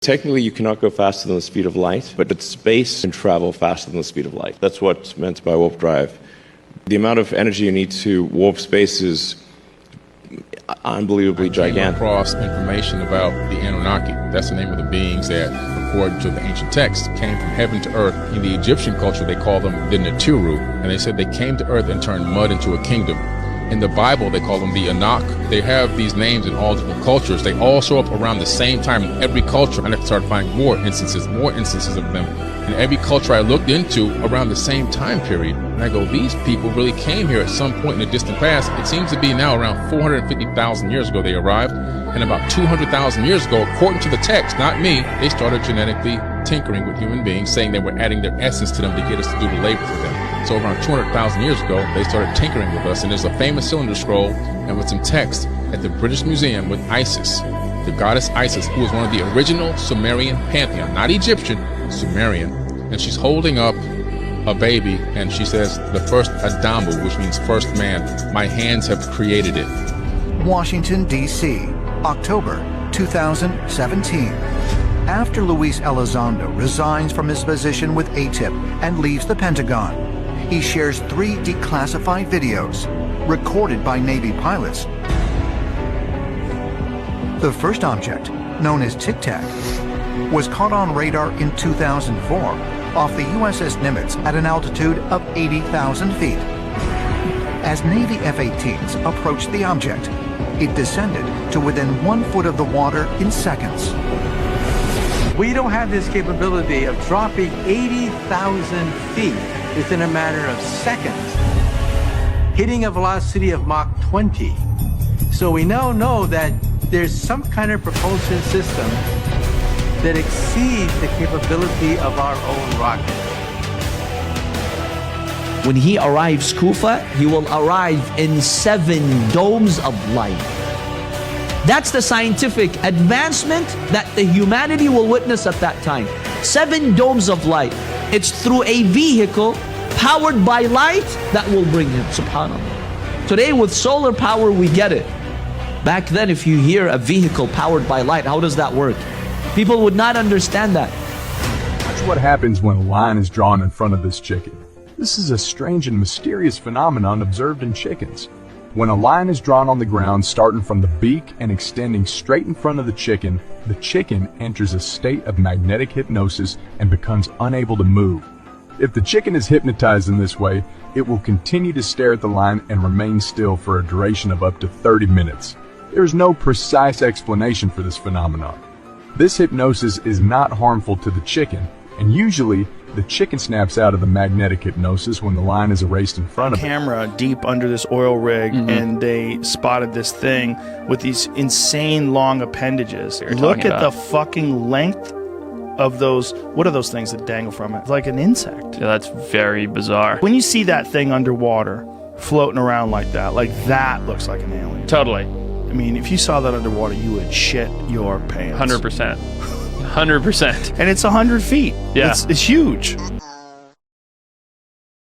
technically you cannot go faster than the speed of light, but space can travel faster than the speed of light. That's what's meant by warp drive. The amount of energy you need to warp space is unbelievably gigantic. I came across information about the Anunnaki. That's the name of the beings that, according to the ancient texts, came from heaven to earth. In the Egyptian culture, they call them the Natiru, and they said they came to earth and turned mud into a kingdom. In the Bible, they call them the Anak. They have these names in all different cultures. They all show up around the same time in every culture. And I started finding more instances of them. In every culture I looked into around the same time period. And I go, these people really came here at some point in the distant past. It seems to be now around 450,000 years ago they arrived. And about 200,000 years ago, according to the text, not me, they started genetically tinkering with human beings, saying they were adding their essence to them to get us to do the labor for them. So around 200,000 years ago, they started tinkering with us, and there's a famous cylinder scroll and with some text at the British Museum with Isis, the goddess Isis, who was one of the original Sumerian pantheon, not Egyptian, Sumerian, and she's holding up a baby, and she says, the first Adamu, which means first man, my hands have created it. Washington, D.C., October 2017. After Luis Elizondo resigns from his position with ATIP and leaves the Pentagon, he shares 3 declassified videos recorded by Navy pilots. The first object, known as Tic Tac, was caught on radar in 2004 off the USS Nimitz at an altitude of 80,000 feet. As Navy F-18s approached the object, it descended to within 1 foot of the water in seconds. We don't have this capability of dropping 80,000 feet within a matter of seconds, hitting a velocity of Mach 20. So we now know that there's some kind of propulsion system that exceeds the capability of our own rocket. When he arrives Kufa, he will arrive in 7 domes of light. That's the scientific advancement that the humanity will witness at that time. 7 domes of light. It's through a vehicle powered by light that will bring him, subhanAllah. Today with solar power we get it. Back then if you hear a vehicle powered by light, how does that work? People would not understand that. Watch what happens when a line is drawn in front of this chicken. This is a strange and mysterious phenomenon observed in chickens. When a line is drawn on the ground starting from the beak and extending straight in front of the chicken enters a state of magnetic hypnosis and becomes unable to move. If the chicken is hypnotized in this way, it will continue to stare at the line and remain still for a duration of up to 30 minutes. There is no precise explanation for this phenomenon. This hypnosis is not harmful to the chicken, and usually the chicken snaps out of the magnetic hypnosis when the line is erased in front of it. Camera deep under this oil rig, and they spotted this thing with these insane long appendages. Look at the fucking length of those. What are those things that dangle from it? Like an insect. Yeah, that's very bizarre. When you see that thing underwater floating around like that looks like an alien. Totally. I mean, if you saw that underwater, you would shit your pants. 100%. 100%. And it's 100 feet. Yeah. It's huge.